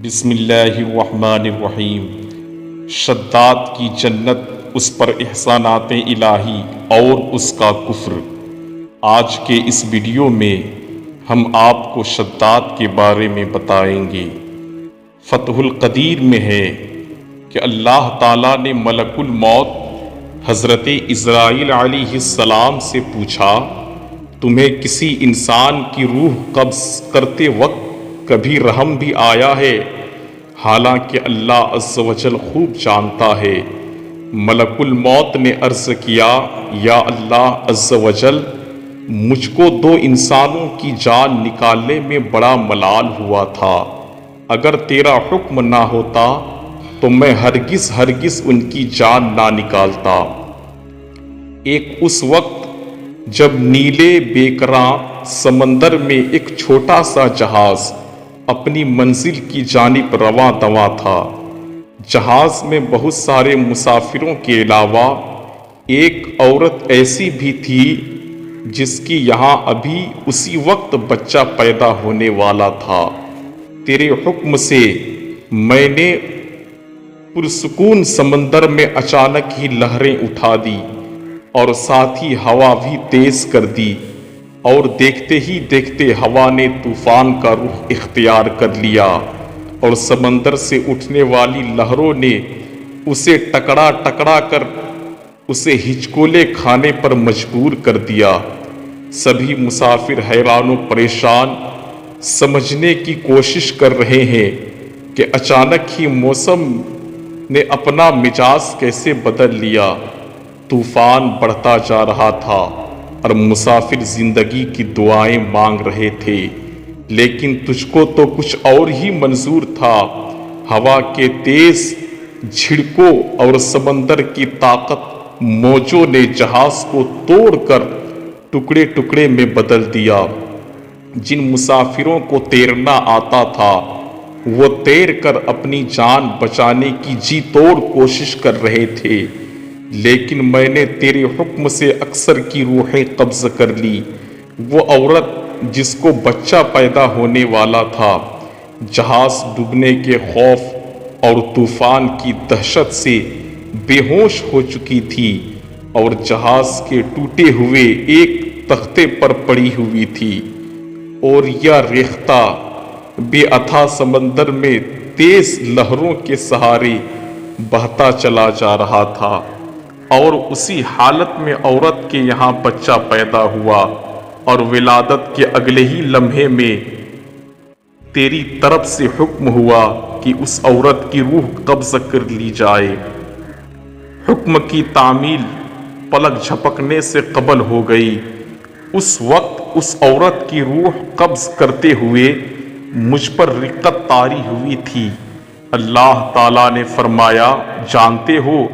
بسم اللہ الرحمن الرحیم۔ شداد کی جنت، اس پر احسانات الہی اور اس کا کفر۔ آج کے اس ویڈیو میں ہم آپ کو شداد کے بارے میں بتائیں گے۔ فتح القدیر میں ہے کہ اللہ تعالیٰ نے ملک الموت حضرت عزرائیل علیہ السلام سے پوچھا، تمہیں کسی انسان کی روح قبض کرتے وقت کبھی رحم بھی آیا ہے؟ حالانکہ اللہ عز و جل خوب جانتا ہے۔ ملک الموت نے عرض کیا، یا اللہ عز و جل، مجھ کو 2 انسانوں کی جان نکالنے میں بڑا ملال ہوا تھا، اگر تیرا حکم نہ ہوتا تو میں ہرگز ان کی جان نہ نکالتا۔ ایک اس وقت جب نیلے بیکراں سمندر میں ایک چھوٹا سا جہاز اپنی منزل کی جانب رواں دواں تھا۔ جہاز میں بہت سارے مسافروں کے علاوہ ایک عورت ایسی بھی تھی جس کی یہاں ابھی اسی وقت بچہ پیدا ہونے والا تھا۔ تیرے حکم سے میں نے پرسکون سمندر میں اچانک ہی لہریں اٹھا دی اور ساتھ ہی ہوا بھی تیز کر دی، اور دیکھتے ہی دیکھتے ہوا نے طوفان کا رخ اختیار کر لیا، اور سمندر سے اٹھنے والی لہروں نے اسے ٹکرا کر اسے ہچکولے کھانے پر مجبور کر دیا۔ سبھی مسافر حیران و پریشان سمجھنے کی کوشش کر رہے ہیں کہ اچانک ہی موسم نے اپنا مزاج کیسے بدل لیا۔ طوفان بڑھتا جا رہا تھا اور مسافر زندگی کی دعائیں مانگ رہے تھے، لیکن تجھ کو تو کچھ اور ہی منظور تھا۔ ہوا کے تیز جھڑکوں اور سمندر کی طاقت موجوں نے جہاز کو توڑ کر ٹکڑے ٹکڑے میں بدل دیا۔ جن مسافروں کو تیرنا آتا تھا وہ تیر کر اپنی جان بچانے کی جی توڑ کوشش کر رہے تھے، لیکن میں نے تیرے حکم سے اکثر کی روحیں قبض کر لی۔ وہ عورت جس کو بچہ پیدا ہونے والا تھا، جہاز ڈوبنے کے خوف اور طوفان کی دہشت سے بے ہوش ہو چکی تھی اور جہاز کے ٹوٹے ہوئے ایک تختے پر پڑی ہوئی تھی، اور یہ ریختہ بے اتھا سمندر میں تیز لہروں کے سہارے بہتا چلا جا رہا تھا، اور اسی حالت میں عورت کے یہاں بچہ پیدا ہوا، اور ولادت کے اگلے ہی لمحے میں تیری طرف سے حکم ہوا کہ اس عورت کی روح قبض کر لی جائے۔ حکم کی تعمیل پلک جھپکنے سے قبل ہو گئی۔ اس وقت اس عورت کی روح قبض کرتے ہوئے مجھ پر رقت طاری ہوئی تھی۔ اللہ تعالیٰ نے فرمایا، جانتے ہو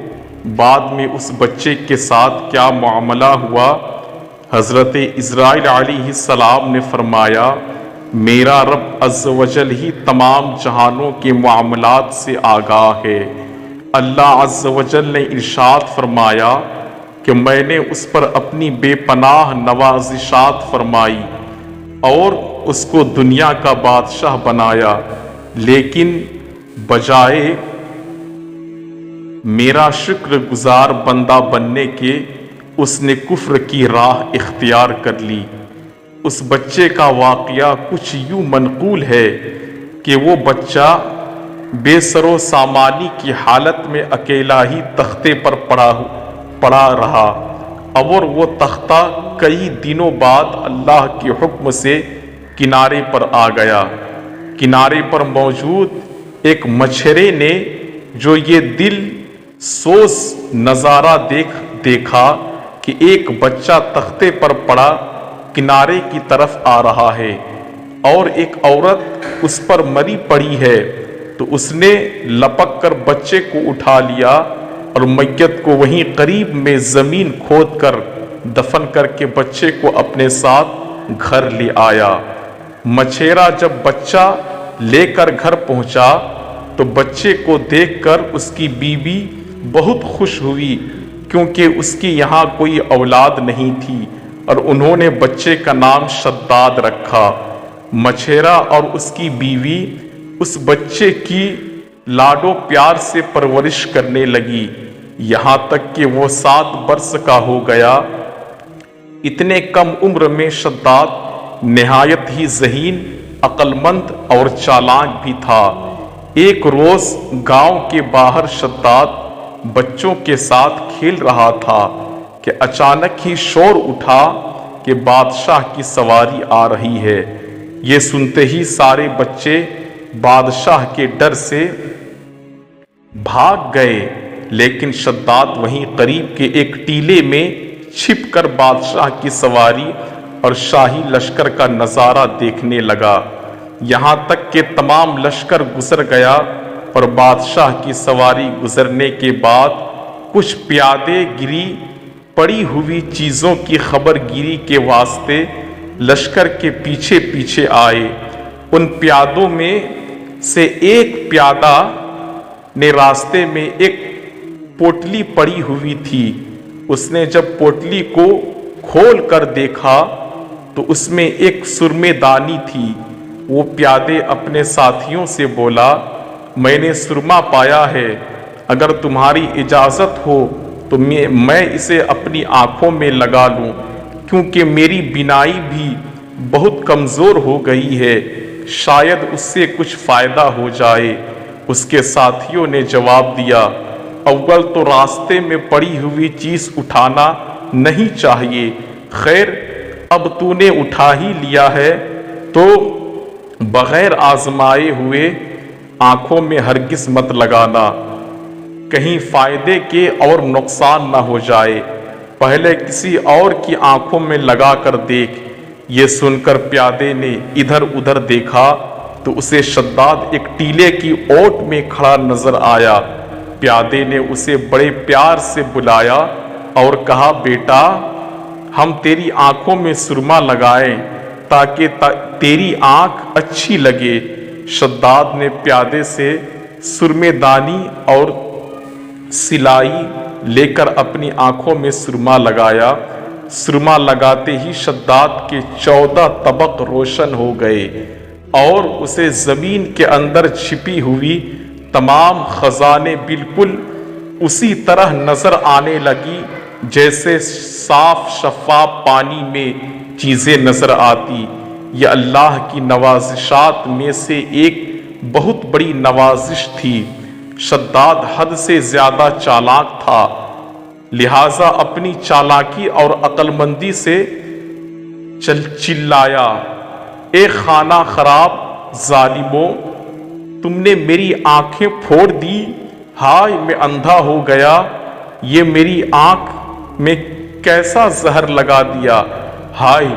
بعد میں اس بچے کے ساتھ کیا معاملہ ہوا؟ حضرت عزرائیل علیہ السلام نے فرمایا، میرا رب عز و جل ہی تمام جہانوں کے معاملات سے آگاہ ہے۔ اللہ عز و جل نے ارشاد فرمایا کہ میں نے اس پر اپنی بے پناہ نوازشات فرمائی اور اس کو دنیا کا بادشاہ بنایا، لیکن بجائے میرا شکر گزار بندہ بننے کے اس نے کفر کی راہ اختیار کر لی۔ اس بچے کا واقعہ کچھ یوں منقول ہے کہ وہ بچہ بے سر و سامانی کی حالت میں اکیلا ہی تختے پر پڑا رہا، اور وہ تختہ کئی دنوں بعد اللہ کے حکم سے کنارے پر آ گیا۔ کنارے پر موجود ایک مچھرے نے جو یہ دل سوز نظارہ دیکھا کہ ایک بچہ تختے پر پڑا کنارے کی طرف آ رہا ہے اور ایک عورت اس پر مری پڑی ہے، تو اس نے لپک کر بچے کو اٹھا لیا اور میت کو وہیں قریب میں زمین کھود کر دفن کر کے بچے کو اپنے ساتھ گھر لے آیا۔ مچھیرا جب بچہ لے کر گھر پہنچا تو بچے کو دیکھ کر اس کی بیوی بہت خوش ہوئی، کیونکہ اس کی یہاں کوئی اولاد نہیں تھی، اور انہوں نے بچے کا نام شداد رکھا۔ مچھیرا اور اس کی بیوی اس بچے کی لاڈو پیار سے پرورش کرنے لگی، یہاں تک کہ وہ 7 برس کا ہو گیا۔ اتنے کم عمر میں شداد نہایت ہی ذہین، عقل مند اور چالاک بھی تھا۔ ایک روز گاؤں کے باہر شداد بچوں کے ساتھ کھیل رہا تھا کہ اچانک ہی شور اٹھا کہ بادشاہ کی سواری آ رہی ہے۔ یہ سنتے ہی سارے بچے بادشاہ کے ڈر سے بھاگ گئے، لیکن شداد وہیں قریب کے ایک ٹیلے میں چھپ کر بادشاہ کی سواری اور شاہی لشکر کا نظارہ دیکھنے لگا، یہاں تک کہ تمام لشکر گزر گیا اور بادشاہ کی سواری گزرنے کے بعد کچھ پیادے گری پڑی ہوئی چیزوں کی خبر گیری کے واسطے لشکر کے پیچھے پیچھے آئے۔ ان پیادوں میں سے ایک پیادہ نے راستے میں ایک پوٹلی پڑی ہوئی تھی۔ اس نے جب پوٹلی کو کھول کر دیکھا تو اس میں ایک سرمے دانی تھی۔ وہ پیادے اپنے ساتھیوں سے بولا، میں نے سرما پایا ہے، اگر تمہاری اجازت ہو تو میں اسے اپنی آنکھوں میں لگا لوں، کیونکہ میری بینائی بھی بہت کمزور ہو گئی ہے، شاید اس سے کچھ فائدہ ہو جائے۔ اس کے ساتھیوں نے جواب دیا، اول تو راستے میں پڑی ہوئی چیز اٹھانا نہیں چاہیے، خیر اب تو نے اٹھا ہی لیا ہے تو بغیر آزمائے ہوئے آنکھوں میں ہرگز مت لگانا، کہیں فائدے کے اور نقصان نہ ہو جائے، پہلے کسی اور کی آنکھوں میں لگا کر دیکھ۔ یہ سن کر پیادے نے ادھر ادھر دیکھا تو اسے شداد ایک ٹیلے کی اوٹ میں کھڑا نظر آیا۔ پیادے نے اسے بڑے پیار سے بلایا اور کہا، بیٹا ہم تیری آنکھوں میں سرما لگائیں تاکہ تیری آنکھ اچھی لگے۔ شداد نے پیادے سے سرمے دانی اور سلائی لے کر اپنی آنکھوں میں سرما لگایا۔ سرما لگاتے ہی شداد کے 14 طبق روشن ہو گئے اور اسے زمین کے اندر چھپی ہوئی تمام خزانے بالکل اسی طرح نظر آنے لگی جیسے صاف شفاف پانی میں چیزیں نظر آتی۔ یہ اللہ کی نوازشات میں سے ایک بہت بڑی نوازش تھی۔ شداد حد سے زیادہ چالاک تھا، لہذا اپنی چالاکی اور عقل مندی سے چلایا، اے خانہ خراب ظالموں، تم نے میری آنکھیں پھوڑ دی، ہائے میں اندھا ہو گیا، یہ میری آنکھ میں کیسا زہر لگا دیا، ہائے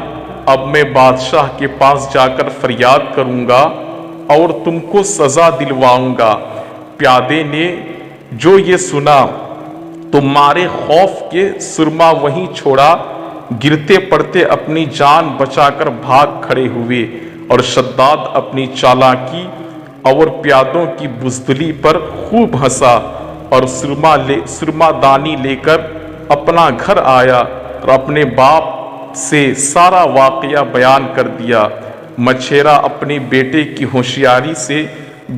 اب میں بادشاہ کے پاس جا کر فریاد کروں گا اور تم کو سزا دلواؤں گا۔ پیادے نے جو یہ سنا تو مارے خوف کے سرما وہیں چھوڑا، گرتے پڑتے اپنی جان بچا کر بھاگ کھڑے ہوئے اور شداد اپنی چالاکی اور پیادوں کی بزدلی پر خوب ہنسا اور سرما دانی لے کر اپنا گھر آیا اور اپنے باپ سے سارا واقعہ بیان کر دیا۔ مچھیرا اپنے بیٹے کی ہوشیاری سے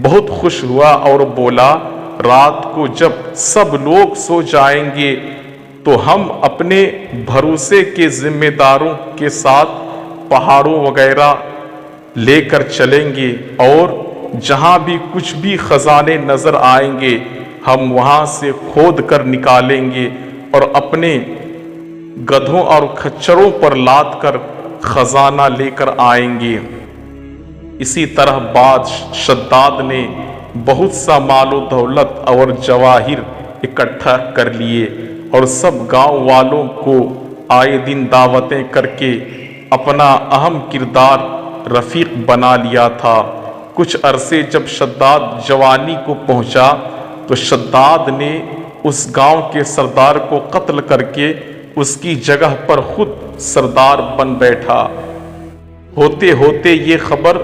بہت خوش ہوا اور بولا، رات کو جب سب لوگ سو جائیں گے تو ہم اپنے بھروسے کے ذمہ داروں کے ساتھ پہاڑوں وغیرہ لے کر چلیں گے اور جہاں بھی کچھ بھی خزانے نظر آئیں گے ہم وہاں سے کھود کر نکالیں گے اور اپنے گدھوں اور کھچروں پر لاد کر خزانہ لے کر آئیں گے۔ اسی طرح بعد شداد نے بہت سا مال و دولت اور جواہر اکٹھا کر لیے اور سب گاؤں والوں کو آئے دن دعوتیں کر کے اپنا اہم کردار رفیق بنا لیا تھا۔ کچھ عرصے جب شداد جوانی کو پہنچا تو شداد نے اس گاؤں کے سردار کو قتل کر کے اس کی جگہ پر خود سردار بن بیٹھا۔ ہوتے ہوتے یہ خبر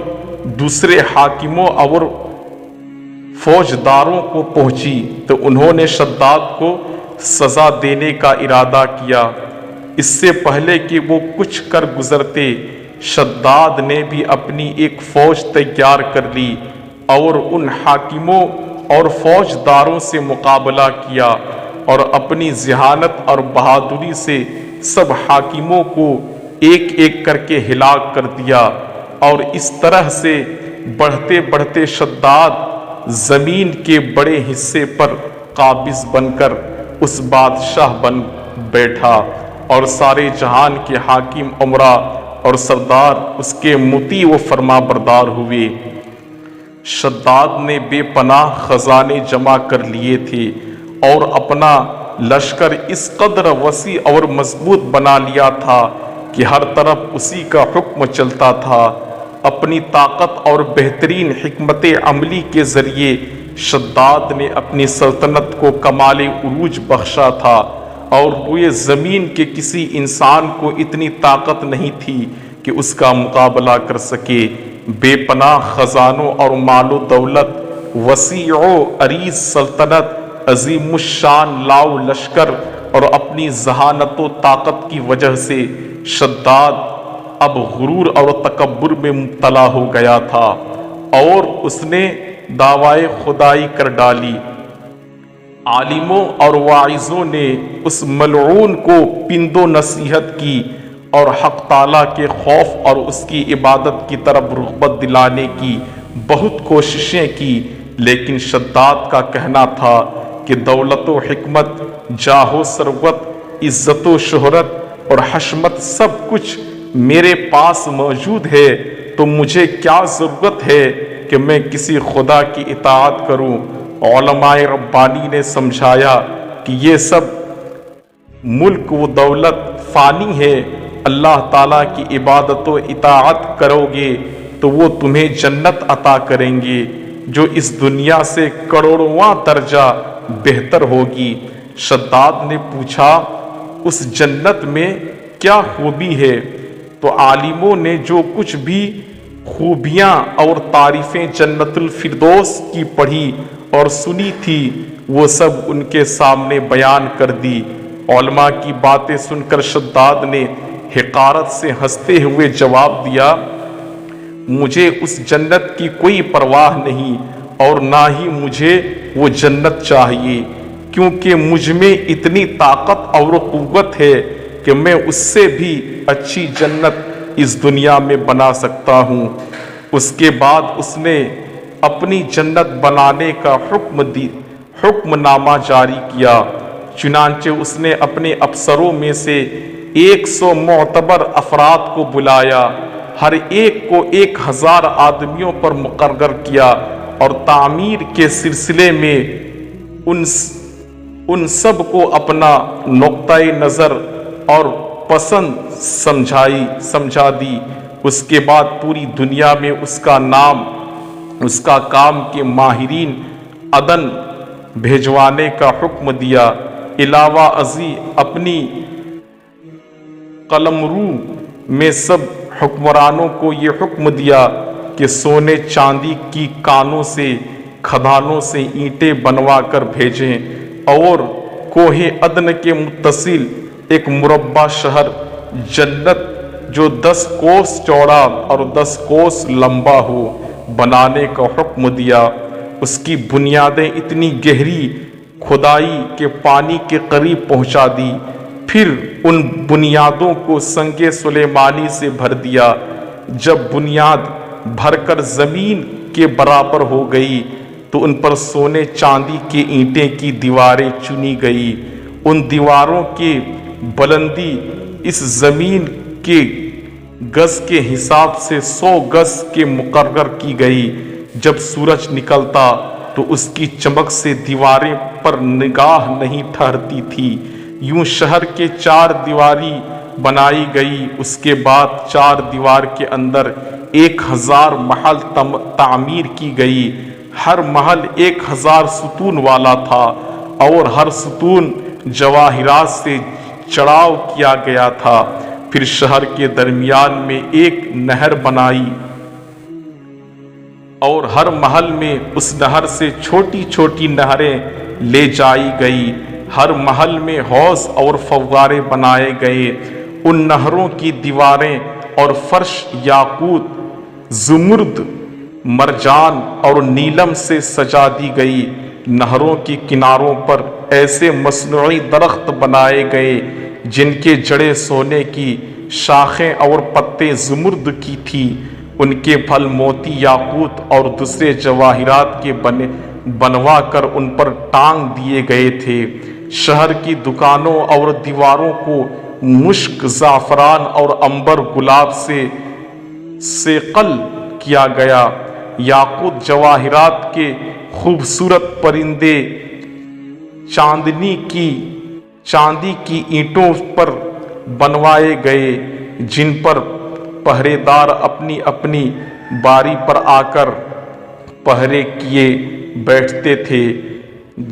دوسرے حاکموں اور فوجداروں کو پہنچی تو انہوں نے شداد کو سزا دینے کا ارادہ کیا۔ اس سے پہلے کہ وہ کچھ کر گزرتے، شداد نے بھی اپنی ایک فوج تیار کر لی اور ان حاکموں اور فوجداروں سے مقابلہ کیا اور اپنی ذہانت اور بہادری سے سب حاکموں کو ایک ایک کر کے ہلاک کر دیا۔ اور اس طرح سے بڑھتے بڑھتے شداد زمین کے بڑے حصے پر قابض بن کر اس بادشاہ بن بیٹھا، اور سارے جہان کے حاکم، امراء اور سردار اس کے مطیع و فرما بردار ہوئے۔ شداد نے بے پناہ خزانے جمع کر لیے تھے اور اپنا لشکر اس قدر وسیع اور مضبوط بنا لیا تھا کہ ہر طرف اسی کا حکم چلتا تھا۔ اپنی طاقت اور بہترین حکمت عملی کے ذریعے شداد نے اپنی سلطنت کو کمال عروج بخشا تھا، اور روئے زمین کے کسی انسان کو اتنی طاقت نہیں تھی کہ اس کا مقابلہ کر سکے۔ بے پناہ خزانوں اور مال و دولت، وسیع و عریض سلطنت، عظیم الشان لاؤ لشکر اور اپنی ذہانت و طاقت کی وجہ سے شداد اب غرور اور تکبر میں مبتلا ہو گیا تھا، اور اس نے دعوی خدائی کر ڈالی۔ عالموں اور واعظوں نے اس ملعون کو پند و نصیحت کی اور حق تعالیٰ کے خوف اور اس کی عبادت کی طرف رغبت دلانے کی بہت کوششیں کی، لیکن شداد کا کہنا تھا کہ دولت و حکمت، جاہ و ثروت، عزت و شہرت اور حشمت سب کچھ میرے پاس موجود ہے، تو مجھے کیا ضرورت ہے کہ میں کسی خدا کی اطاعت کروں۔ علماء ربانی نے سمجھایا کہ یہ سب ملک و دولت فانی ہے، اللہ تعالیٰ کی عبادت و اطاعت کرو گے تو وہ تمہیں جنت عطا کریں گے جو اس دنیا سے کروڑواں درجہ بہتر ہوگی۔ شداد نے پوچھا، اس جنت میں کیا خوبی ہے؟ تو عالموں نے جو کچھ بھی خوبیاں اور تعریفیں جنت الفردوس کی پڑھی اور سنی تھی وہ سب ان کے سامنے بیان کر دی۔ علماء کی باتیں سن کر شداد نے حقارت سے ہنستے ہوئے جواب دیا، مجھے اس جنت کی کوئی پرواہ نہیں اور نہ ہی مجھے وہ جنت چاہیے، کیونکہ مجھ میں اتنی طاقت اور قوت ہے کہ میں اس سے بھی اچھی جنت اس دنیا میں بنا سکتا ہوں۔ اس کے بعد اس نے اپنی جنت بنانے کا حکم نامہ جاری کیا۔ چنانچہ اس نے اپنے افسروں میں سے 100 معتبر افراد کو بلایا، ہر ایک کو 1000 آدمیوں پر مقرر کیا، اور تعمیر کے سلسلے میں ان سب کو اپنا نقطۂ نظر اور پسند سمجھا دی۔ اس کے بعد پوری دنیا میں اس کا نام، اس کا کام کے ماہرین عدن بھیجوانے کا حکم دیا۔ علاوہ ازیں اپنی قلمرو میں سب حکمرانوں کو یہ حکم دیا کہ سونے چاندی کی کانوں سے، کھدانوں سے اینٹیں بنوا کر بھیجیں، اور کوہ عدن کے متصل ایک مربع شہر جنت جو 10 کوس چوڑا اور 10 کوس لمبا ہو بنانے کا حکم دیا۔ اس کی بنیادیں اتنی گہری کھدائی کے پانی کے قریب پہنچا دی، پھر ان بنیادوں کو سنگ سلیمانی سے بھر دیا۔ جب بنیاد بھر کر زمین کے برابر ہو گئی تو ان پر سونے چاندی کے اینٹیں کی دیواریں چنی گئی۔ ان دیواروں کی بلندی اس زمین کے گز کے حساب سے 100 گز کے مقرر کی گئی۔ جب سورج نکلتا تو اس کی چمک سے دیواریں پر نگاہ نہیں ٹھہرتی تھی۔ یوں شہر کے 4 دیواری بنائی گئی۔ اس کے بعد 4 دیوار کے اندر 1000 محل تعمیر کی گئی۔ ہر محل 1000 ستون والا تھا، اور ہر ستون جواہرات سے چڑھاؤ کیا گیا تھا۔ پھر شہر کے درمیان میں ایک نہر بنائی، اور ہر محل میں اس نہر سے چھوٹی چھوٹی نہریں لے جائی گئی۔ ہر محل میں حوض اور فوارے بنائے گئے۔ ان نہروں کی دیواریں اور فرش یاقوت، زمرد مرجان اور نیلم سے سجا دی گئی نہروں کے کناروں پر ایسے مصنوعی درخت بنائے گئے جن کے جڑیں سونے کی، شاخیں اور پتے زمرد کی تھی، ان کے پھل موتی، یاقوت اور دوسرے جواہرات کے بنوا کر ان پر ٹانگ دیے گئے تھے۔ شہر کی دکانوں اور دیواروں کو مشک، زعفران اور عنبر گلاب سے سیقل کیا گیا۔ یاقوت جواہرات کے خوبصورت پرندے چاندی کی اینٹوں پر بنوائے گئے جن پر پہرے دار اپنی اپنی باری پر آ کر پہرے کیے بیٹھتے تھے۔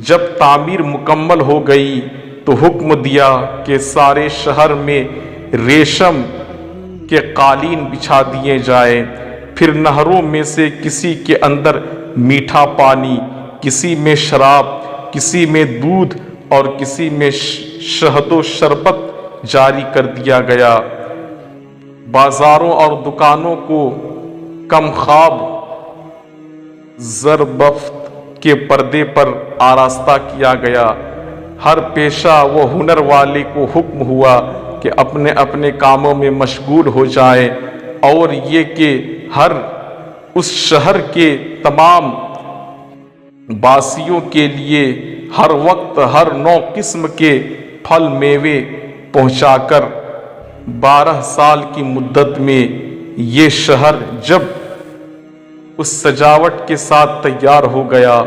جب تعمیر مکمل ہو گئی تو حکم دیا کہ سارے شہر میں ریشم کے قالین بچھا دیے جائیں۔ پھر نہروں میں سے کسی کے اندر میٹھا پانی، کسی میں شراب، کسی میں دودھ اور کسی میں شہد و شربت جاری کر دیا گیا۔ بازاروں اور دکانوں کو کم خواب زربفت کے پردے پر آراستہ کیا گیا۔ ہر پیشہ و ہنر والے کو حکم ہوا کہ اپنے اپنے کاموں میں مشغول ہو جائے، اور یہ کہ ہر اس شہر کے تمام باسیوں کے لیے ہر وقت ہر نو قسم کے پھل میوے پہنچا کر 12 سال کی مدت میں یہ شہر جب اس سجاوٹ کے ساتھ تیار ہو گیا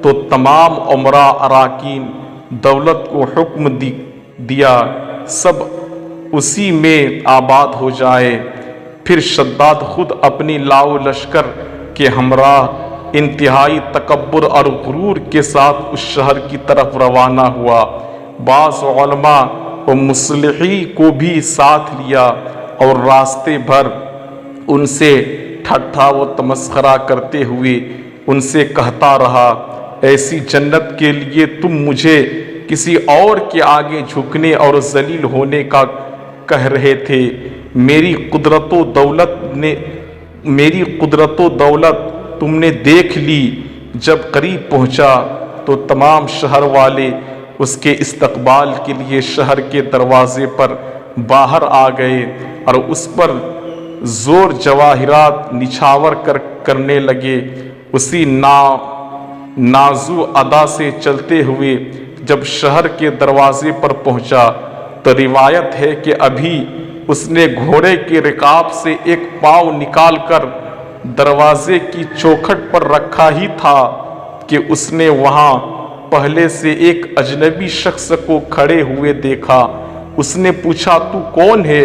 تو تمام امراء اراکین دولت کو حکم دیا سب اسی میں آباد ہو جائے۔ پھر شداد خود اپنی لاؤ لشکر کے ہمراہ انتہائی تکبر اور غرور کے ساتھ اس شہر کی طرف روانہ ہوا۔ بعض علماء و مصلحی کو بھی ساتھ لیا اور راستے بھر ان سے ٹھٹھا و تمسخرہ کرتے ہوئے ان سے کہتا رہا، ایسی جنت کے لیے تم مجھے کسی اور کے آگے جھکنے اور ذلیل ہونے کا کہہ رہے تھے۔ میری قدرت و دولت تم نے دیکھ لی۔ جب قریب پہنچا تو تمام شہر والے اس کے استقبال کے لیے شہر کے دروازے پر باہر آ گئے اور اس پر زور جواہرات نچھاور کرنے لگے۔ اسی نازو ادا سے چلتے ہوئے جب شہر کے دروازے پر پہنچا تو روایت ہے کہ ابھی اس نے گھوڑے کے رکاب سے ایک پاؤں نکال کر دروازے کی چوکھٹ پر رکھا ہی تھا کہ اس نے وہاں پہلے سے ایک اجنبی شخص کو کھڑے ہوئے دیکھا۔ اس نے پوچھا، تو کون ہے؟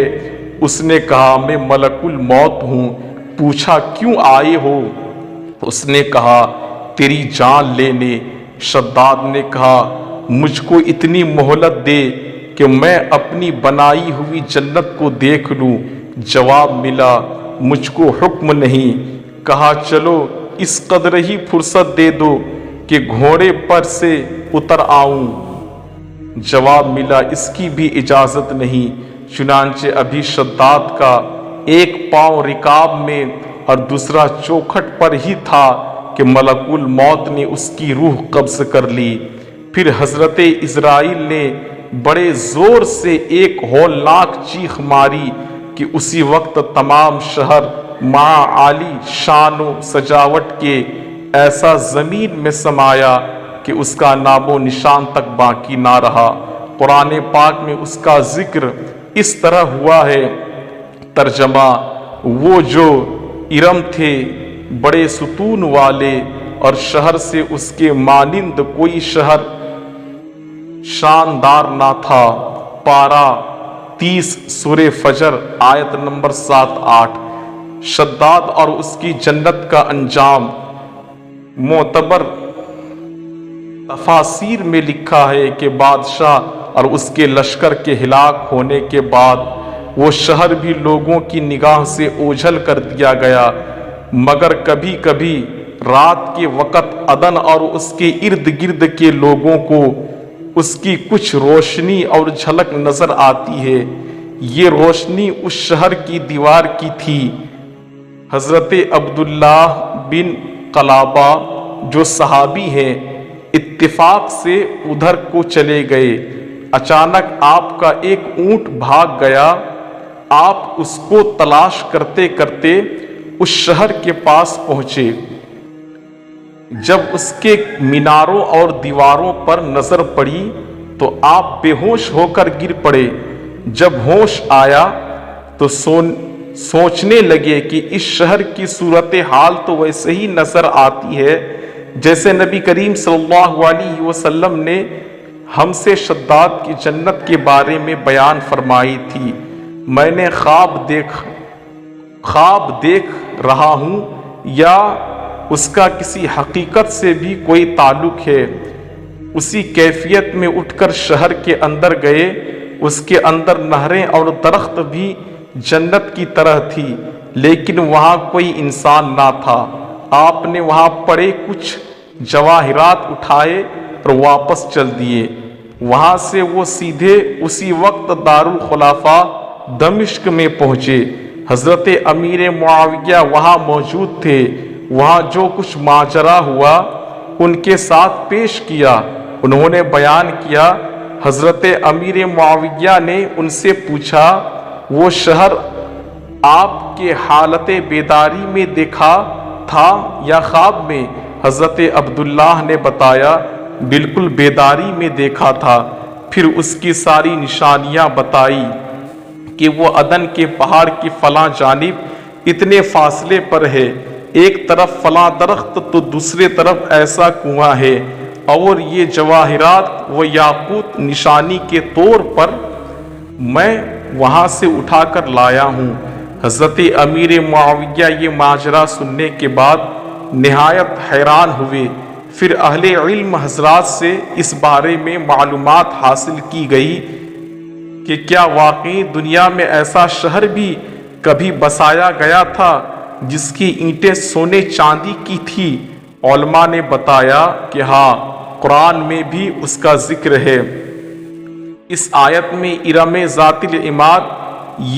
اس نے کہا، میں ملک الموت ہوں۔ پوچھا، کیوں آئے ہو؟ اس نے کہا، تیری جان لینے۔ شداد نے کہا، مجھ کو اتنی مہلت دے کہ میں اپنی بنائی ہوئی جنت کو دیکھ لوں۔ جواب ملا، مجھ کو حکم نہیں۔ کہا، چلو اس قدر ہی فرصت دے دو کہ گھوڑے پر سے اتر آؤں۔ جواب ملا، اس کی بھی اجازت نہیں۔ چنانچہ ابھی شداد کا ایک پاؤں رکاب میں اور دوسرا چوکھٹ پر ہی تھا کہ ملک الموت نے اس کی روح قبض کر لی۔ پھر حضرت عزرائیل نے بڑے زور سے ایک ہولناک چیخ ماری کہ اسی وقت تمام شہر مع عالی شان و سجاوٹ کے ایسا زمین میں سمایا کہ اس کا نام و نشان تک باقی نہ رہا۔ قرآن پاک میں اس کا ذکر اس طرح ہوا ہے۔ ترجمہ، وہ جو ارم تھے بڑے ستون والے اور شہر سے اس کے مانند کوئی شہر شاندار نہ تھا۔ پارہ 30 سورہ فجر آیت نمبر 7-8۔ شداد اور اس کی جنت کا انجام معتبر تفاسیر میں لکھا ہے کہ بادشاہ اور اس کے لشکر کے ہلاک ہونے کے بعد وہ شہر بھی لوگوں کی نگاہ سے اوجھل کر دیا گیا، مگر کبھی کبھی رات کے وقت عدن اور اس کے ارد گرد کے لوگوں کو اس کی کچھ روشنی اور جھلک نظر آتی ہے۔ یہ روشنی اس شہر کی دیوار کی تھی۔ حضرت عبداللہ بن قلابہ جو صحابی ہیں اتفاق سے ادھر کو چلے گئے۔ اچانک آپ کا ایک اونٹ بھاگ گیا۔ آپ اس کو تلاش کرتے کرتے اس شہر کے پاس پہنچے۔ جب اس کے میناروں اور دیواروں پر نظر پڑی تو آپ بے ہوش ہو کر گر پڑے۔ جب ہوش آیا تو سوچنے لگے کہ اس شہر کی صورتحال تو ویسے ہی نظر آتی ہے جیسے نبی کریم صلی اللہ علیہ وسلم نے ہم سے شداد کی جنت کے بارے میں بیان فرمائی تھی۔ میں نے خواب دیکھ رہا ہوں یا اس کا کسی حقیقت سے بھی کوئی تعلق ہے؟ اسی کیفیت میں اٹھ کر شہر کے اندر گئے۔ اس کے اندر نہریں اور درخت بھی جنت کی طرح تھی، لیکن وہاں کوئی انسان نہ تھا۔ آپ نے وہاں پڑے کچھ جواہرات اٹھائے اور واپس چل دیے۔ وہاں سے وہ سیدھے اسی وقت دارالخلافہ دمشق میں پہنچے۔ حضرت امیر معاویہ وہاں موجود تھے۔ وہاں جو کچھ ماجرا ہوا ان کے ساتھ پیش کیا۔ انہوں نے بیان کیا۔ حضرت امیر معاویہ نے ان سے پوچھا، وہ شہر آپ کے حالت بیداری میں دیکھا تھا یا خواب میں؟ حضرت عبداللہ نے بتایا، بالکل بیداری میں دیکھا تھا۔ پھر اس کی ساری نشانیاں بتائی کہ وہ عدن کے پہاڑ کی فلاں جانب اتنے فاصلے پر ہے، ایک طرف فلاں درخت تو دوسرے طرف ایسا کنواں ہے، اور یہ جواہرات و یاقوت نشانی کے طور پر میں وہاں سے اٹھا کر لایا ہوں۔ حضرت امیر معاویہ یہ ماجرا سننے کے بعد نہایت حیران ہوئے۔ پھر اہل علم حضرات سے اس بارے میں معلومات حاصل کی گئی کہ کیا واقعی دنیا میں ایسا شہر بھی کبھی بسایا گیا تھا جس کی اینٹیں سونے چاندی کی تھی؟ علماء نے بتایا کہ ہاں، قرآن میں بھی اس کا ذکر ہے۔ اس آیت میں ارم ذات العماد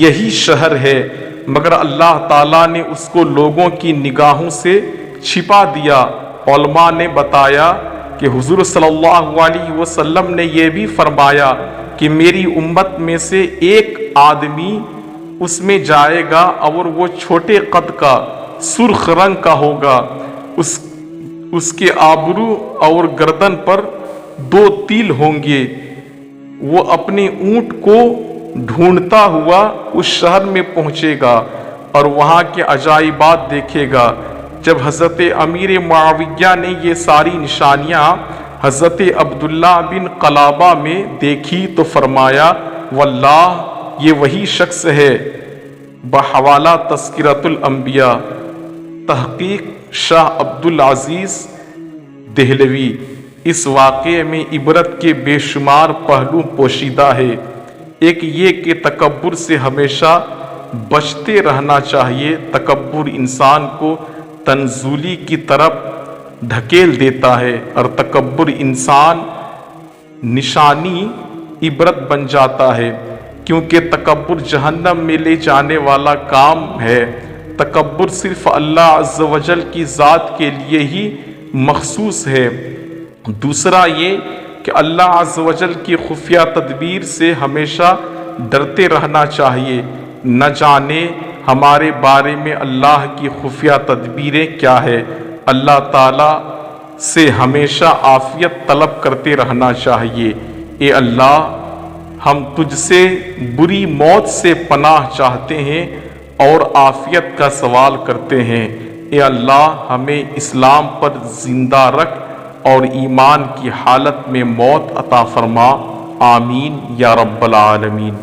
یہی شہر ہے، مگر اللہ تعالیٰ نے اس کو لوگوں کی نگاہوں سے چھپا دیا۔ علماء نے بتایا کہ حضور صلی اللہ علیہ وسلم نے یہ بھی فرمایا کہ میری امت میں سے ایک آدمی اس میں جائے گا اور وہ چھوٹے قد کا، سرخ رنگ کا ہوگا۔ اس کے آبرو اور گردن پر 2 تیل ہوں گے۔ وہ اپنے اونٹ کو ڈھونڈتا ہوا اس شہر میں پہنچے گا اور وہاں کے عجائبات دیکھے گا۔ جب حضرت امیر معاویہ نے یہ ساری نشانیاں حضرت عبداللہ بن قلابہ میں دیکھی تو فرمایا، واللہ یہ وہی شخص ہے۔ بحوالہ تذکرۃ الانبیاء، تحقیق شاہ عبدالعزیز دہلوی۔ اس واقعے میں عبرت کے بے شمار پہلو پوشیدہ ہے۔ ایک یہ کہ تکبر سے ہمیشہ بچتے رہنا چاہیے۔ تکبر انسان کو تنزلی کی طرف دھکیل دیتا ہے، اور تکبر انسان نشانی عبرت بن جاتا ہے، کیونکہ تکبر جہنم میں لے جانے والا کام ہے۔ تکبر صرف اللہ عز و جل کی ذات کے لیے ہی مخصوص ہے۔ دوسرا یہ کہ اللہ عز و جل کی خفیہ تدبیر سے ہمیشہ ڈرتے رہنا چاہیے۔ نہ جانے ہمارے بارے میں اللہ کی خفیہ تدبیریں کیا ہے۔ اللہ تعالیٰ سے ہمیشہ عافیت طلب کرتے رہنا چاہیے۔ اے اللہ، ہم تجھ سے بری موت سے پناہ چاہتے ہیں اور عافیت کا سوال کرتے ہیں۔ اے اللہ، ہمیں اسلام پر زندہ رکھ اور ایمان کی حالت میں موت عطا فرما۔ آمین یا رب العالمین۔